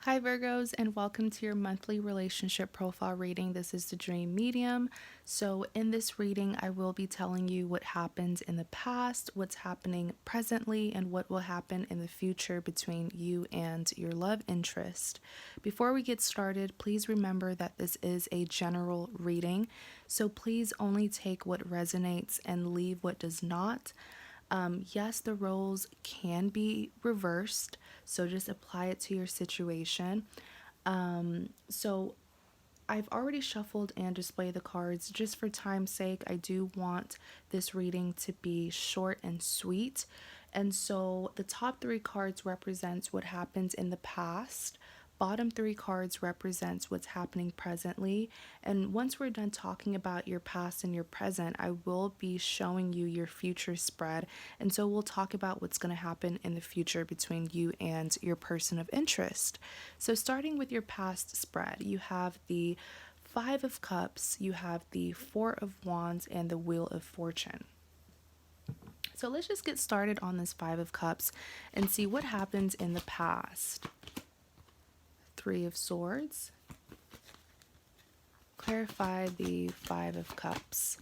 Hi, Virgos, and welcome to your monthly relationship profile reading. This is the Dream Medium. So, in this reading, I will be telling you what happened in the past, what's happening presently, and what will happen in the future between you and your love interest. Before we get started, please remember that this is a general reading. So, please only take what resonates and leave what does not. Yes, the roles can be reversed, so just apply it to your situation. So I've already shuffled and displayed the cards. Just for time's sake, I do want this reading to be short and sweet. And so the top three cards represents what happened in the past. Bottom three cards represents what's happening presently. And once we're done talking about your past and your present, I will be showing you your future spread. And so we'll talk about what's going to happen in the future between you and your person of interest. So starting with your past spread, you have the Five of Cups, you have the Four of Wands, and the Wheel of Fortune. So let's just get started on this Five of Cups and see what happens in the past. Three of Swords. Clarify the Five of Cups.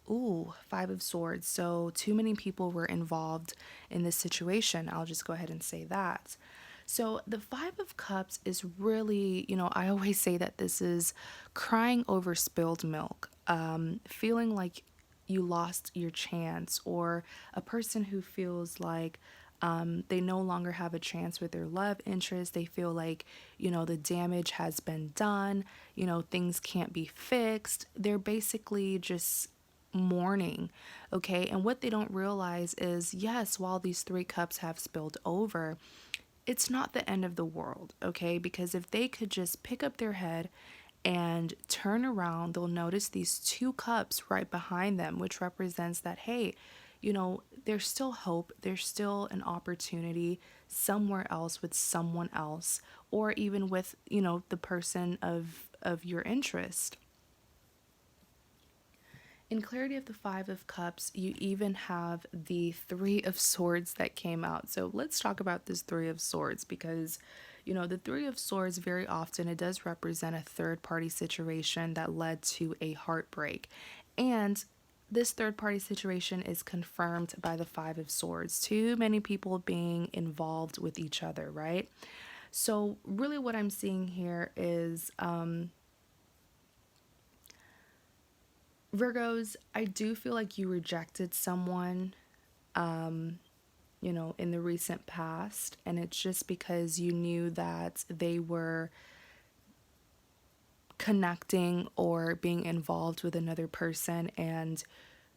Ooh, Five of Swords. So too many people were involved in this situation. I'll just go ahead and say that. So the Five of Cups is really, I always say that this is crying over spilled milk, feeling like you lost your chance, or a person who feels like they no longer have a chance with their love interest. They feel like, the damage has been done, things can't be fixed. They're basically just mourning, okay? And what they don't realize is, yes, while these three cups have spilled over, it's not the end of the world, okay? Because if they could just pick up their head and turn around, they'll notice these two cups right behind them, which represents that, hey, there's still hope, there's still an opportunity somewhere else with someone else, or even with, the person of your interest. In clarity of the Five of Cups, you even have the Three of Swords that came out. So let's talk about this Three of Swords because, the Three of Swords very often it does represent a third party situation that led to a heartbreak. And this third party situation is confirmed by the Five of Swords. Too many people being involved with each other, right? So really what I'm seeing here is Virgos, I do feel like you rejected someone, in the recent past, and it's just because you knew that they were connecting or being involved with another person, and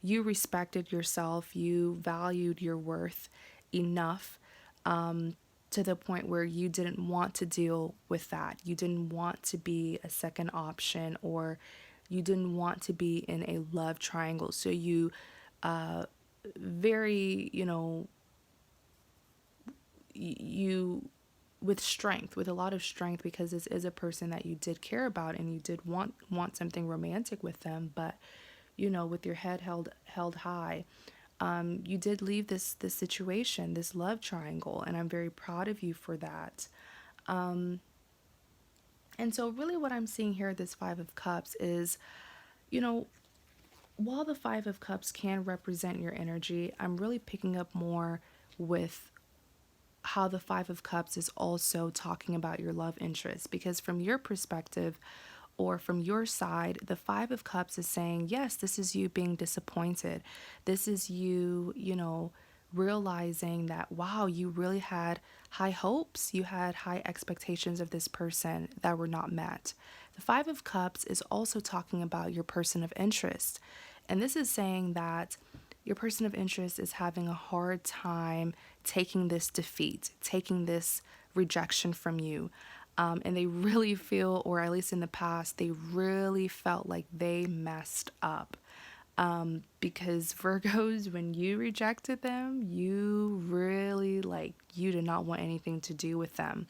you respected yourself, you valued your worth enough to the point where you didn't want to deal with that. You didn't want to be a second option, or you didn't want to be in a love triangle. So you very, you with strength, with a lot of strength, because this is a person that you did care about and you did want something romantic with them, but with your head held high, you did leave this situation, this love triangle, and I'm very proud of you for that. And so really what I'm seeing here, this Five of Cups, is, you know, while the Five of Cups can represent your energy, I'm really picking up more with how the Five of Cups is also talking about your love interest. Because from your perspective, or from your side, the Five of Cups is saying, yes, this is you being disappointed. This is you, realizing that, wow, you really had high hopes, you had high expectations of this person that were not met. The Five of Cups is also talking about your person of interest. And this is saying that your person of interest is having a hard time taking this defeat, taking this rejection from you. And they really feel, or at least in the past, they really felt like they messed up. Because Virgos, when you rejected them, you really, you did not want anything to do with them.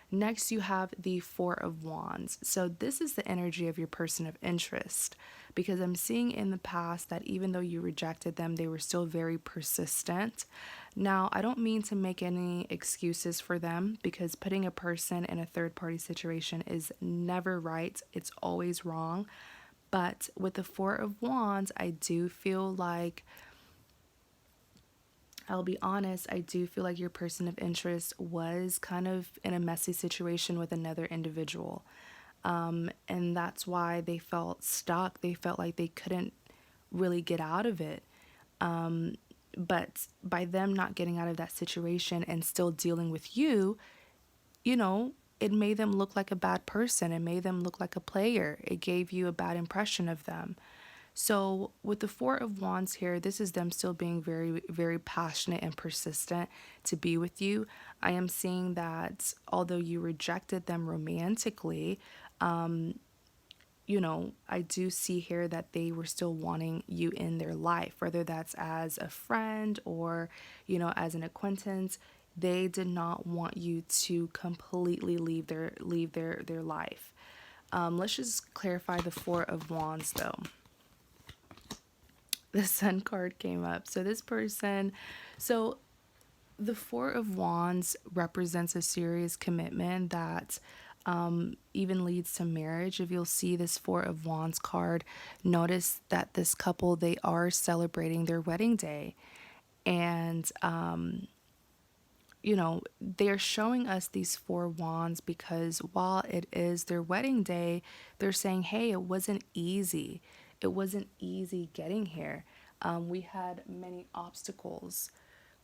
Next, you have the Four of Wands. So, this is the energy of your person of interest because I'm seeing in the past that even though you rejected them, they were still very persistent. Now, I don't mean to make any excuses for them because putting a person in a third party situation is never right, it's always wrong. But with the Four of Wands, I do feel like, I'll be honest, I do feel like your person of interest was kind of in a messy situation with another individual. And that's why they felt stuck. They felt like they couldn't really get out of it. But by them not getting out of that situation and still dealing with you, you know, it made them look like a bad person. It made them look like a player. It gave you a bad impression of them. So, with the Four of Wands here, this is them still being very, very passionate and persistent to be with you. I am seeing that although you rejected them romantically, I do see here that they were still wanting you in their life, whether that's as a friend or, as an acquaintance. They did not want you to completely leave their life. Let's just clarify the Four of Wands though. The Sun card came up. So this person, so the Four of Wands represents a serious commitment that even leads to marriage. If you'll see this Four of Wands card, notice that this couple, they are celebrating their wedding day. And they're showing us these four wands because while it is their wedding day, they're saying, hey, it wasn't easy. It wasn't easy getting here. We had many obstacles.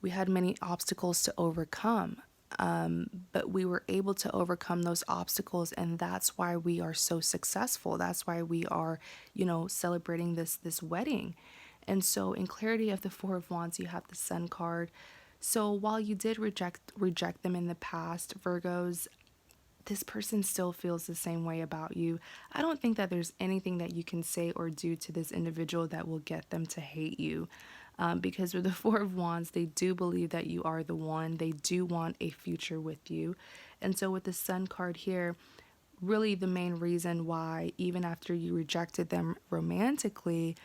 We had many obstacles to overcome. But we were able to overcome those obstacles, and that's why we are so successful. That's why we are, celebrating this wedding. And so in clarity of the Four of Wands, you have the Sun card. So while you did reject them in the past, Virgos, this person still feels the same way about you. I don't think that there's anything that you can say or do to this individual that will get them to hate you. Because with the Four of Wands, they do believe that you are the one. They do want a future with you. And so with the Sun card here, really the main reason why, even after you rejected them romantically,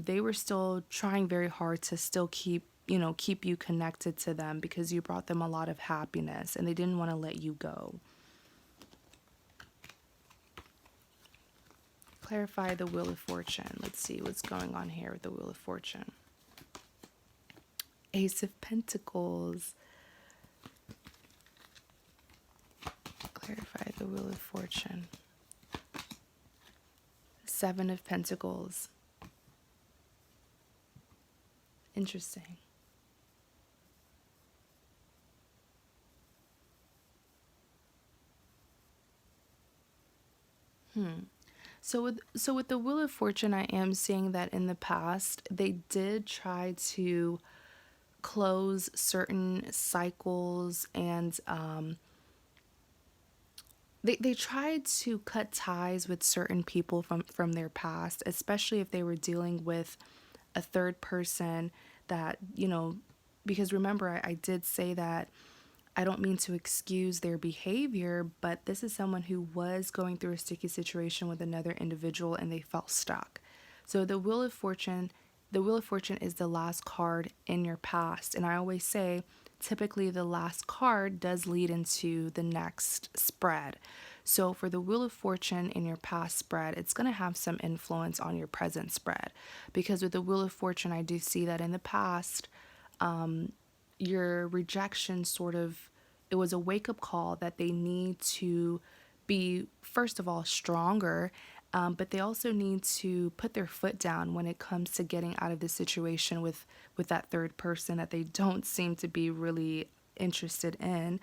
they were still trying very hard to still keep you connected to them because you brought them a lot of happiness and they didn't want to let you go. Clarify the Wheel of Fortune. Let's see what's going on here with the Wheel of Fortune. Ace of Pentacles. Clarify the Wheel of Fortune. Seven of Pentacles. Interesting. So with the Wheel of Fortune, I am seeing that in the past they did try to close certain cycles, and they tried to cut ties with certain people from their past, especially if they were dealing with a third person that, because remember, I did say that I don't mean to excuse their behavior, but this is someone who was going through a sticky situation with another individual and they felt stuck. So the Wheel of Fortune is the last card in your past. And I always say, typically the last card does lead into the next spread. So for the Wheel of Fortune in your past spread, it's going to have some influence on your present spread. Because with the Wheel of Fortune, I do see that in the past, your rejection it was a wake-up call that they need to be, first of all, stronger, but they also need to put their foot down when it comes to getting out of the situation with that third person that they don't seem to be really interested in.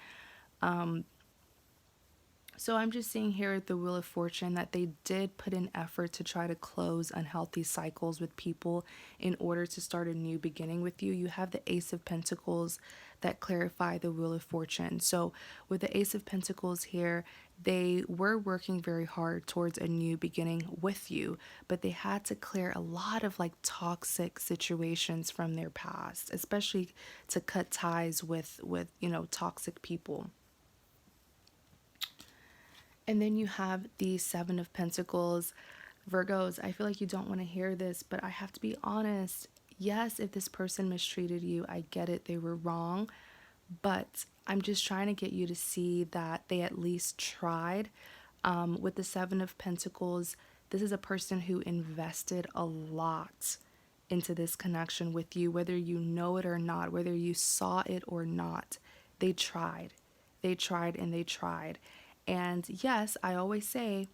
So I'm just seeing here at the Wheel of Fortune that they did put in effort to try to close unhealthy cycles with people in order to start a new beginning with you. You have the Ace of Pentacles that clarify the Wheel of Fortune. So with the Ace of Pentacles here, they were working very hard towards a new beginning with you, but they had to clear a lot of like toxic situations from their past, especially to cut ties with toxic people. And then you have the Seven of Pentacles. Virgos, I feel like you don't want to hear this, but I have to be honest. Yes, if this person mistreated you, I get it, they were wrong. But I'm just trying to get you to see that they at least tried. With the Seven of Pentacles, this is a person who invested a lot into this connection with you, whether you know it or not, whether you saw it or not. They tried. They tried and they tried. And yes, I always say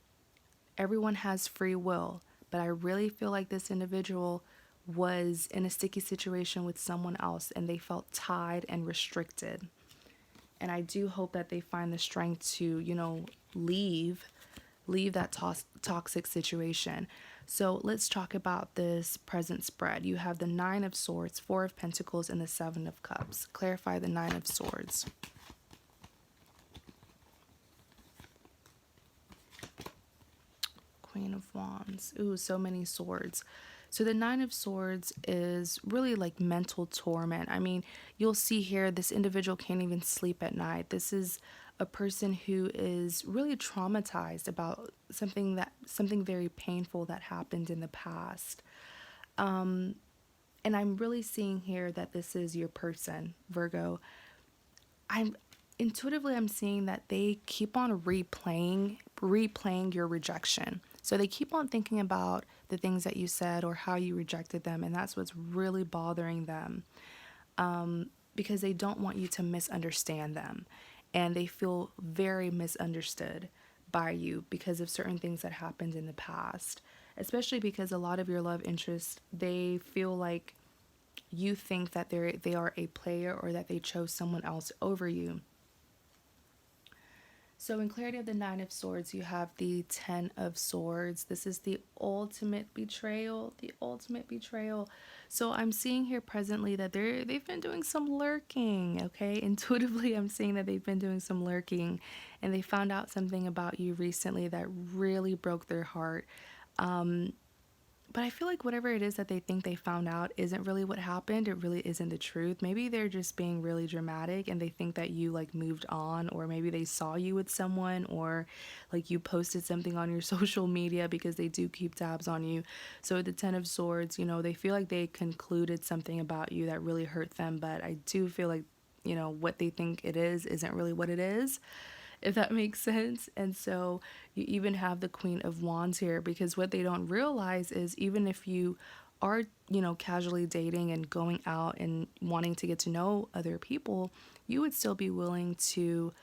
everyone has free will, but I really feel like this individual was in a sticky situation with someone else and they felt tied and restricted. And I do hope that they find the strength to, leave that toxic situation. So let's talk about this present spread. You have the Nine of Swords, Four of Pentacles, and the Seven of Cups. Clarify the Nine of Swords. Queen of Wands. Ooh, so many swords. So the Nine of Swords is really like mental torment. I mean, you'll see here this individual can't even sleep at night. This is a person who is really traumatized about something very painful that happened in the past. And I'm really seeing here that this is your person, Virgo. I'm intuitively I'm seeing that they keep on replaying your rejection. So they keep on thinking about the things that you said or how you rejected them, and that's what's really bothering them. Because they don't want you to misunderstand them, and they feel very misunderstood by you because of certain things that happened in the past, especially because a lot of your love interests, they feel like you think that they are a player or that they chose someone else over you. So in clarity of the Nine of Swords, you have the Ten of Swords. This is the ultimate betrayal, the ultimate betrayal. So I'm seeing here presently that they've been doing some lurking, okay? Intuitively, I'm seeing that they've been doing some lurking, and they found out something about you recently that really broke their heart. But I feel like whatever it is that they think they found out isn't really what happened. It really isn't the truth. Maybe they're just being really dramatic and they think that you like moved on, or maybe they saw you with someone, or like you posted something on your social media, because they do keep tabs on you. So the Ten of Swords, they feel like they concluded something about you that really hurt them. But I do feel like, what they think it is isn't really what it is, if that makes sense. And so you even have the Queen of Wands here, because what they don't realize is even if you are, casually dating and going out and wanting to get to know other people, you would still be willing to,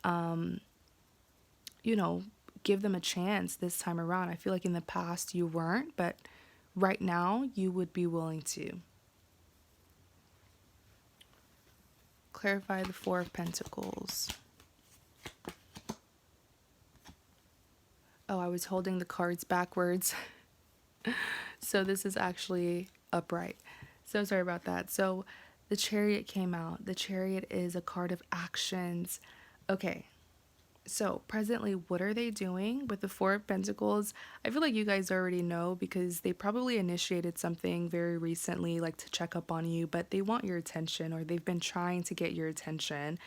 you know, give them a chance this time around. I feel like in the past you weren't, but right now you would be willing to. Clarify the Four of Pentacles. Oh, I was holding the cards backwards. So this is actually upright. So sorry about that. So the Chariot came out. The Chariot is a card of actions. Okay. So presently, what are they doing with the Four of Pentacles? I feel like you guys already know, because they probably initiated something very recently, like to check up on you, but they want your attention, or they've been trying to get your attention.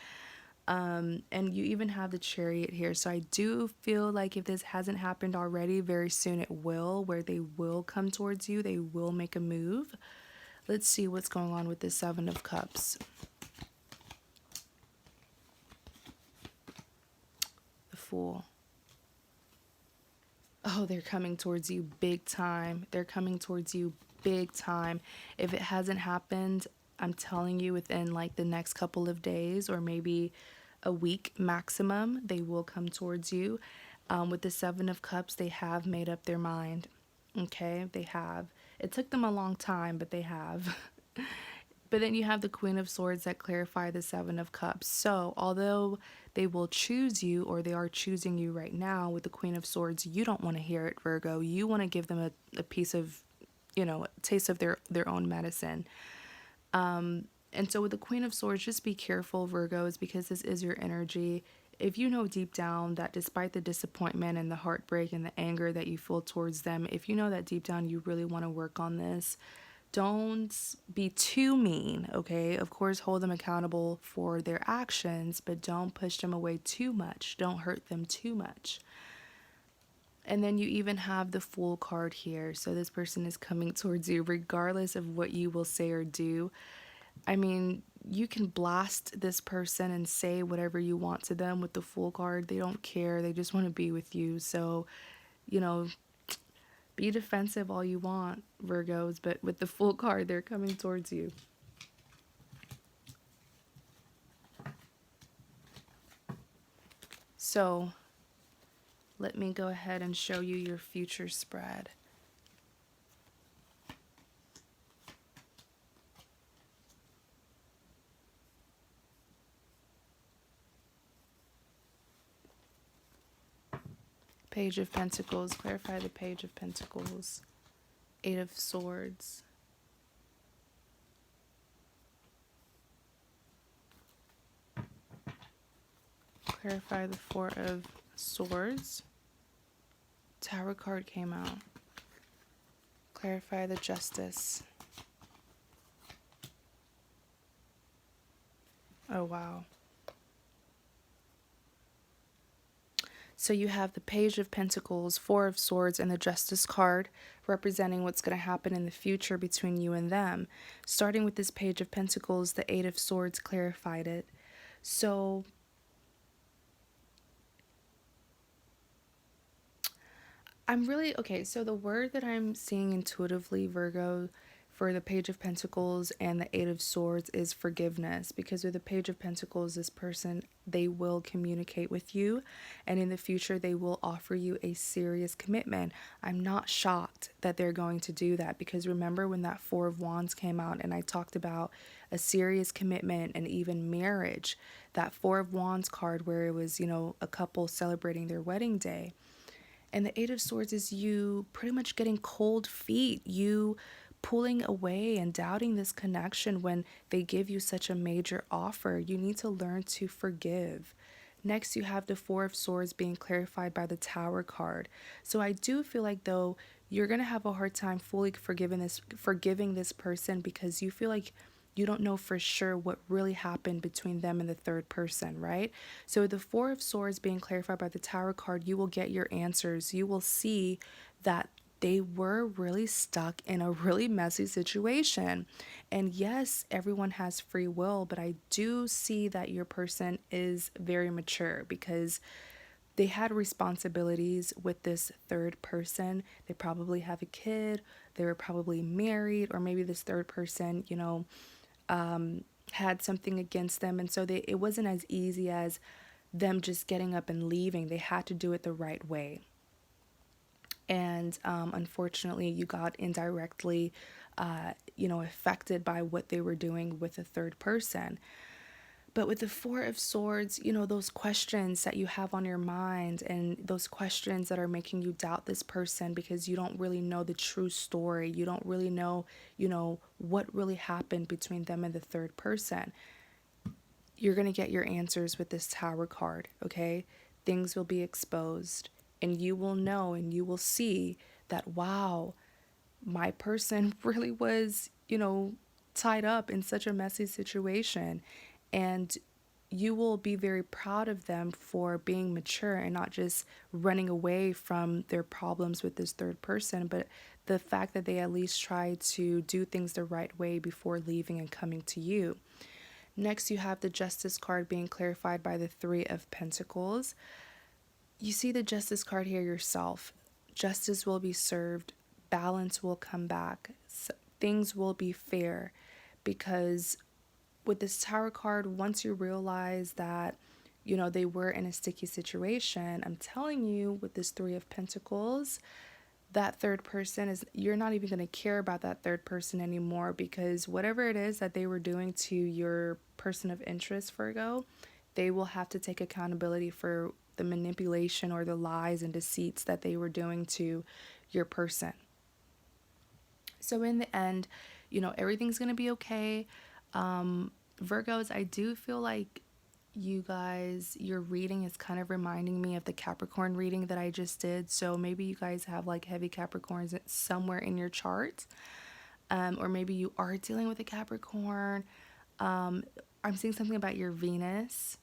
And you even have the Chariot here. So I do feel like if this hasn't happened already, very soon it will, where they will come towards you. They will make a move. Let's see what's going on with the Seven of Cups. The Fool. Oh, they're coming towards you big time. They're coming towards you big time. If it hasn't happened, I'm telling you, within like the next couple of days, or maybe a week maximum, they will come towards you. With the Seven of Cups, they have made up their mind. Okay, they have. It took them a long time, but they have. But then you have the Queen of Swords that clarify the Seven of Cups. So although they will choose you, or they are choosing you right now with the Queen of Swords, you don't want to hear it, Virgo. You want to give them a piece of, taste of their own medicine. And so with the Queen of Swords, just be careful, Virgos, because this is your energy. If you know deep down that despite the disappointment and the heartbreak and the anger that you feel towards them, if you know that deep down you really want to work on this, don't be too mean, okay? Of course, hold them accountable for their actions, but don't push them away too much. Don't hurt them too much. And then you even have the Fool card here. So this person is coming towards you regardless of what you will say or do. I mean, you can blast this person and say whatever you want to them with the Fool card. They don't care. They just want to be with you. So, you know, be defensive all you want, Virgos, but with the Fool card, they're coming towards you. So, let me go ahead and show you your future spread. Page of Pentacles, clarify the Page of Pentacles. Eight of Swords. Clarify the Four of Swords. Tower card came out. Clarify the Justice. Oh, wow. So you have the Page of Pentacles, Four of Swords, and the Justice card representing what's going to happen in the future between you and them. Starting with this Page of Pentacles, the Eight of Swords clarified it. So I'm really, okay, so the word that I'm seeing intuitively, Virgo, for the Page of Pentacles and the Eight of Swords is forgiveness. Because with the Page of Pentacles, this person, they will communicate with you, and in the future they will offer you a serious commitment. I'm not shocked that they're going to do that, because remember when that Four of Wands came out and I talked about a serious commitment and even marriage, that Four of Wands card where it was, you know, a couple celebrating their wedding day. And the Eight of Swords is you pretty much getting cold feet, you pulling away and doubting this connection when they give you such a major offer. You need to learn to forgive. Next, you have the Four of Swords being clarified by the Tower card. So I do feel like, though, you're going to have a hard time fully forgiving this person, because you feel like you don't know for sure what really happened between them and the third person, right? So the Four of Swords being clarified by the Tower card, you will get your answers. You will see that they were really stuck in a really messy situation. And yes, everyone has free will, but I do see that your person is very mature, because they had responsibilities with this third person. They probably have a kid, they were probably married, or maybe this third person, you know, had something against them. And so it wasn't as easy as them just getting up and leaving. They had to do it the right way. And unfortunately, you got indirectly, affected by what they were doing with a third person. But with the Four of Swords, you know, those questions that you have on your mind, and those questions that are making you doubt this person because you don't really know the true story. You don't really know, what really happened between them and the third person. You're going to get your answers with this Tower card, okay? Things will be exposed, and you will know and you will see that, wow, my person really was, tied up in such a messy situation. And you will be very proud of them for being mature and not just running away from their problems with this third person, but the fact that they at least tried to do things the right way before leaving and coming to you. Next, you have the Justice card being clarified by the Three of Pentacles. You see the Justice card here yourself. Justice will be served. Balance will come back. Things will be fair, because with this Tower card, once you realize that, they were in a sticky situation, I'm telling you, with this Three of Pentacles, that third person you're not even going to care about that third person anymore, because whatever it is that they were doing to your person of interest, Virgo, they will have to take accountability for the manipulation or the lies and deceits that they were doing to your person. So in the end, everything's going to be okay. Virgos, I do feel like you guys, your reading is kind of reminding me of the Capricorn reading that I just did. So maybe you guys have like heavy Capricorns somewhere in your chart. or maybe you are dealing with a Capricorn. Um, I'm seeing something about your Venus.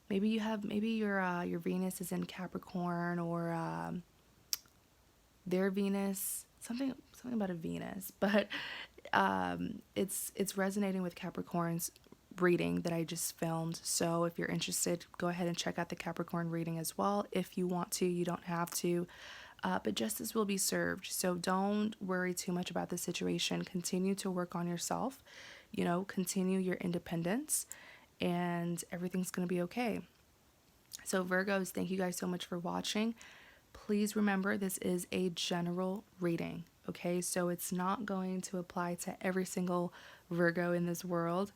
Maybe your Venus is in Capricorn, or their Venus, something about a Venus, but it's resonating with Capricorn's reading that I just filmed. So if you're interested, go ahead and check out the Capricorn reading as well. If you want to, you don't have to. But justice will be served. So don't worry too much about the situation. Continue to work on yourself, continue your independence, and everything's going to be okay. So, Virgos, thank you guys so much for watching. Please remember this is a general reading, okay? So, it's not going to apply to every single Virgo in this world.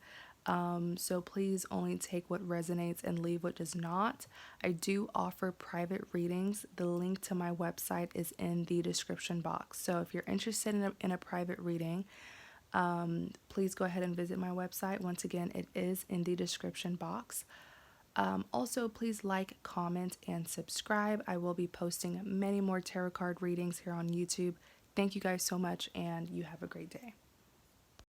So, please only take what resonates and leave what does not. I do offer private readings. The link to my website is in the description box. So, if you're interested in a private reading, please go ahead and visit my website. Once again, it is in the description box. Also, please like, comment, and subscribe. I will be posting many more tarot card readings here on YouTube. Thank you guys so much, and you have a great day.